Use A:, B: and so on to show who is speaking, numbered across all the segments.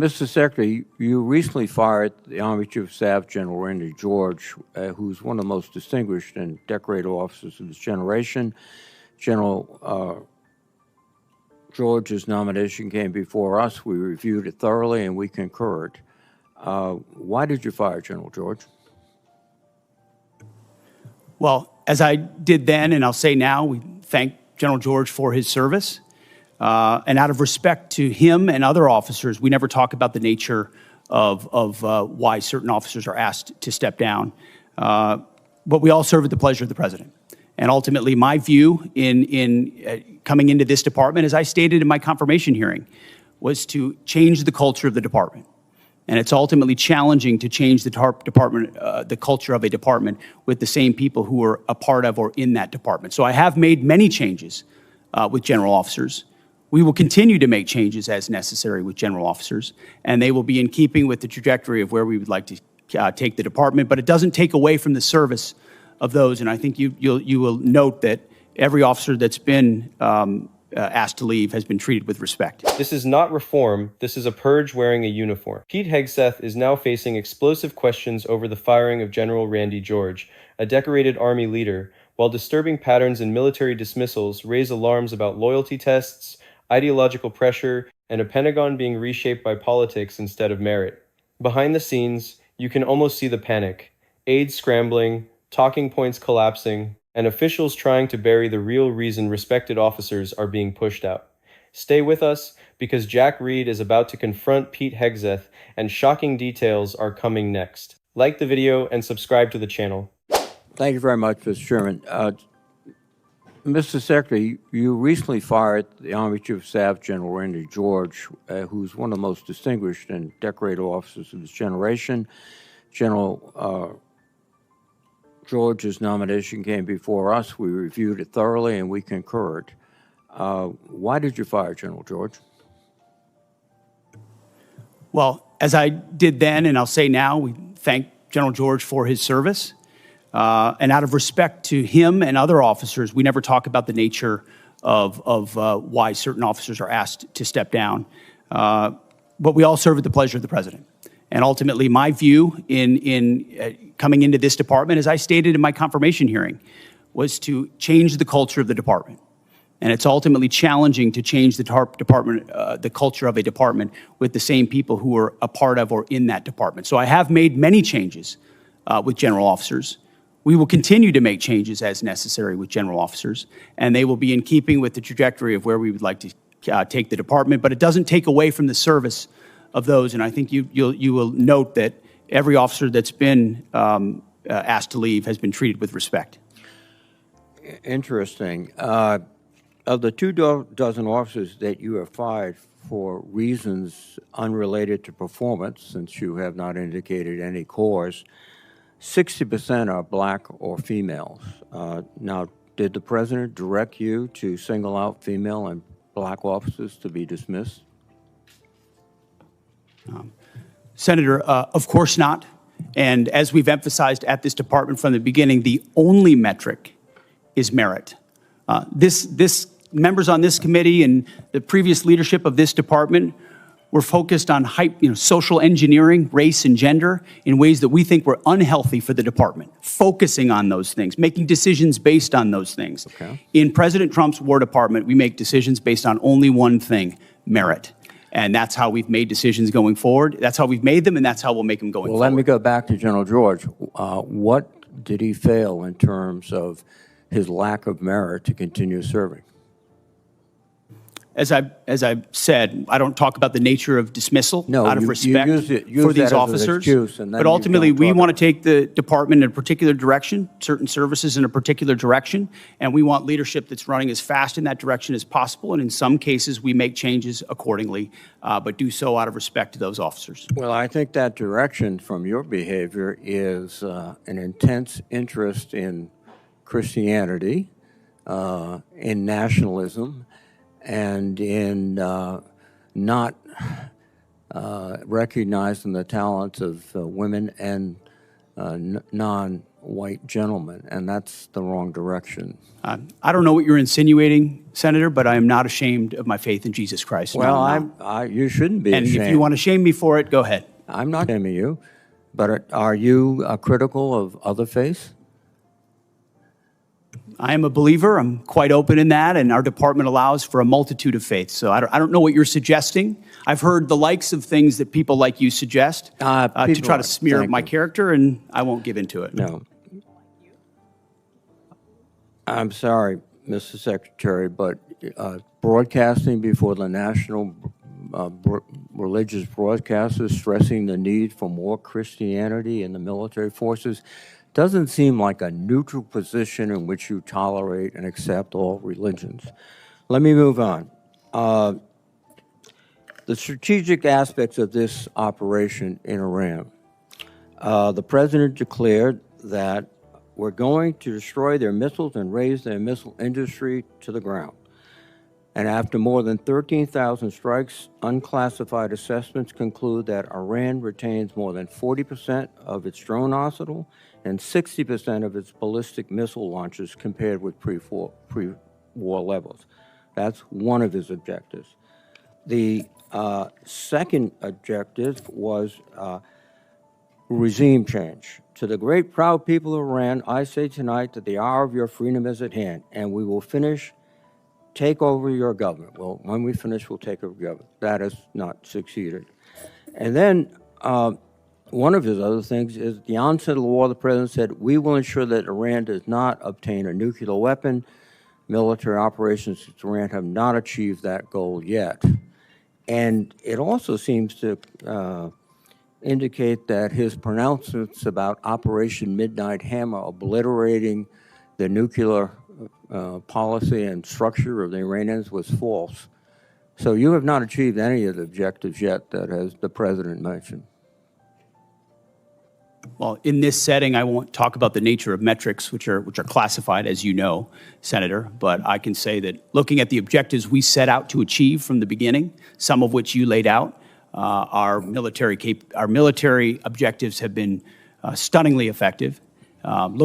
A: Mr. Secretary, you recently fired the Army Chief of Staff, General Randy George, who's one of the most distinguished and decorated officers of this generation. General George's nomination came before us. We reviewed it thoroughly, and we concurred. Why did you fire General George?
B: Well, as I did then, and I'll say now, we thank General George for his service. And out of respect to him and other officers, we never talk about the nature of why certain officers are asked to step down. But we all serve at the pleasure of the president. And ultimately, my view in coming into this department, as I stated in my confirmation hearing, was to change the culture of the department. And it's ultimately challenging to change the the culture of a department with the same people who are a part of or in that department. So I have made many changes with general officers. We will continue to make changes as necessary with general officers, and they will be in keeping with the trajectory of where we would like to take the department. But it doesn't take away from the service of those. And I think you will note that every officer that's been asked to leave has been treated with respect.
C: This is not reform, this is a purge wearing a uniform. Pete Hegseth is now facing explosive questions over the firing of General Randy George, a decorated Army leader, while disturbing patterns in military dismissals raise alarms about loyalty tests, ideological pressure, and a Pentagon being reshaped by politics instead of merit. Behind the scenes, you can almost see the panic, aides scrambling, talking points collapsing, and officials trying to bury the real reason respected officers are being pushed out. Stay with us, because Jack Reed is about to confront Pete Hegseth, and shocking details are coming next. Like the video and subscribe to the channel.
A: Thank you very much, Mr. Chairman. Mr. Secretary, you recently fired the Army Chief of Staff, General Randy George, who's one of the most distinguished and decorated officers of this generation. General George's nomination came before us. We reviewed it thoroughly, and we concurred. Why did you fire General George?
B: Well, as I did then, and I'll say now, we thank General George for his service. And out of respect to him and other officers, we never talk about the nature of why certain officers are asked to step down. But we all serve at the pleasure of the president. And ultimately, my view in coming into this department, as I stated in my confirmation hearing, was to change the culture of the department. And it's ultimately challenging to change the the culture of a department with the same people who are a part of or in that department. So I have made many changes with general officers. We will continue to make changes as necessary with general officers, and they will be in keeping with the trajectory of where we would like to take the department. But it doesn't take away from the service of those. And I think you will note that every officer that's been asked to leave has been treated with respect.
A: Interesting. Of the 24 officers that you have fired for reasons unrelated to performance, since you have not indicated any cause, 60% are black or females. Now, did the president direct you to single out female and black officers to be dismissed?
B: Senator, of course not. And as we've emphasized at this department from the beginning, the only metric is merit. Members on this committee and the previous leadership of this department were focused on social engineering, race and gender in ways that we think were unhealthy for the department, focusing on those things, making decisions based on those things.
A: Okay.
B: In President Trump's War Department, we make decisions based on only one thing, merit. And that's how we've made decisions going forward. That's how we've made them, and that's how we'll make them going forward.
A: Well, let me go back to General George. What did he fail in terms of his lack of merit to continue serving?
B: As I've said, I don't talk about the nature of dismissal out of respect for these officers. But ultimately, we want to take the department in a particular direction, certain services in a particular direction, and we want leadership that's running as fast in that direction as possible. And in some cases, we make changes accordingly, but do so out of respect to those officers.
A: Well, I think that direction from your behavior is an intense interest in Christianity, in nationalism, and in not recognizing the talents of women and white gentleman, and that's the wrong direction.
B: I don't know what you're insinuating, Senator, but I am not ashamed of my faith in Jesus Christ. No,
A: Well,
B: I'm not.
A: you shouldn't be
B: And
A: ashamed.
B: if you want to shame me for it, go ahead.
A: I'm not shaming you, but are you critical of other faiths?
B: I am a believer. I'm quite open in that, and our department allows for a multitude of faiths. So I don't know what you're suggesting. I've heard the likes of things that people like you suggest to try to smear
A: Thank
B: my
A: you.
B: character, and I won't give into it.
A: No. I'm sorry, Mr. Secretary, but broadcasting before the national religious broadcasters stressing the need for more Christianity in the military forces doesn't seem like a neutral position in which you tolerate and accept all religions. Let me move on. The strategic aspects of this operation in Iran. The president declared that we're going to destroy their missiles and raise their missile industry to the ground. And after more than 13,000 strikes, unclassified assessments conclude that Iran retains more than 40% of its drone arsenal and 60% of its ballistic missile launches compared with pre-war levels. That's one of his objectives. The second objective was regime change. To the great proud people of Iran, I say tonight that the hour of your freedom is at hand, and we will take over your government. Well, when we finish, we'll take over government. That has not succeeded. And then one of his other things is at the onset of the war, the president said, we will ensure that Iran does not obtain a nuclear weapon. Military operations in Iran have not achieved that goal yet. And it also seems to indicate that his pronouncements about Operation Midnight Hammer obliterating the nuclear policy and structure of the Iranians was false. So you have not achieved any of the objectives yet that has the president mentioned.
B: Well, in this setting, I won't talk about the nature of metrics, which are classified, as you know, Senator. But I can say that looking at the objectives we set out to achieve from the beginning, some of which you laid out, our military objectives have been stunningly effective.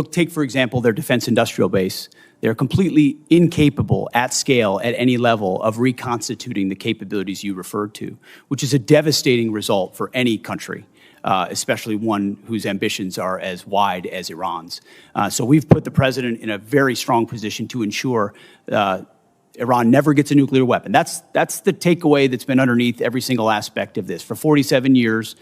B: Take, for example, their defense industrial base. They're completely incapable at scale at any level of reconstituting the capabilities you referred to, which is a devastating result for any country, especially one whose ambitions are as wide as Iran's. So we've put the president in a very strong position to ensure Iran never gets a nuclear weapon. That's the takeaway that's been underneath every single aspect of this. For 47 years,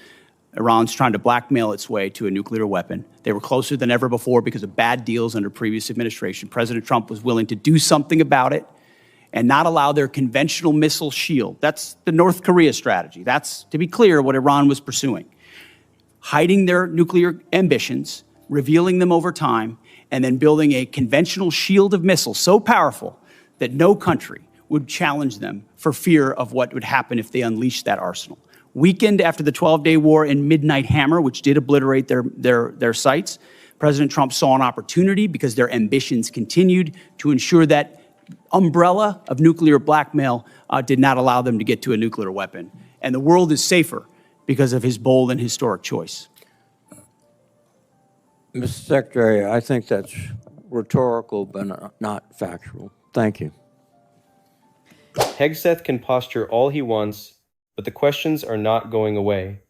B: Iran's trying to blackmail its way to a nuclear weapon. They were closer than ever before because of bad deals under previous administration. President Trump was willing to do something about it and not allow their conventional missile shield. That's the North Korea strategy. That's, to be clear, what Iran was pursuing. Hiding their nuclear ambitions, revealing them over time, and then building a conventional shield of missiles so powerful that no country would challenge them for fear of what would happen if they unleashed that arsenal. Weakened after the 12-day war and Midnight Hammer, which did obliterate their sites, President Trump saw an opportunity because their ambitions continued to ensure that umbrella of nuclear blackmail did not allow them to get to a nuclear weapon. And the world is safer because of his bold and historic choice.
A: Mr. Secretary, I think that's rhetorical but not factual. Thank you.
C: Hegseth can posture all he wants, but the questions are not going away.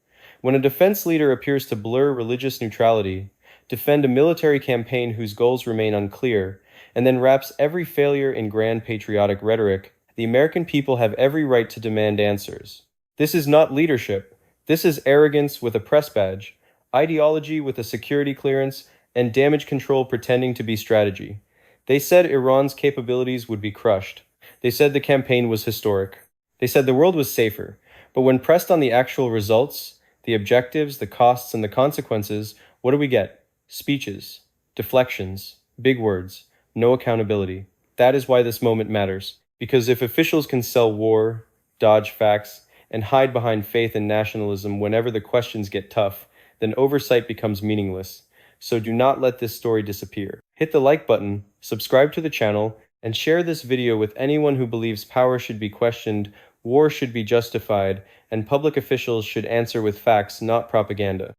C: When a defense leader appears to blur religious neutrality, defend a military campaign whose goals remain unclear, and then wraps every failure in grand patriotic rhetoric, the American people have every right to demand answers. This is not leadership. This is arrogance with a press badge, ideology with a security clearance, and damage control pretending to be strategy. They said Iran's capabilities would be crushed. They said the campaign was historic. They said the world was safer. But when pressed on the actual results, the objectives, the costs, and the consequences, what do we get? Speeches, deflections, big words, no accountability. That is why this moment matters. Because if officials can sell war, dodge facts, and hide behind faith and nationalism whenever the questions get tough, then oversight becomes meaningless. So do not let this story disappear. Hit the like button, subscribe to the channel, and share this video with anyone who believes power should be questioned, war should be justified, and public officials should answer with facts, not propaganda.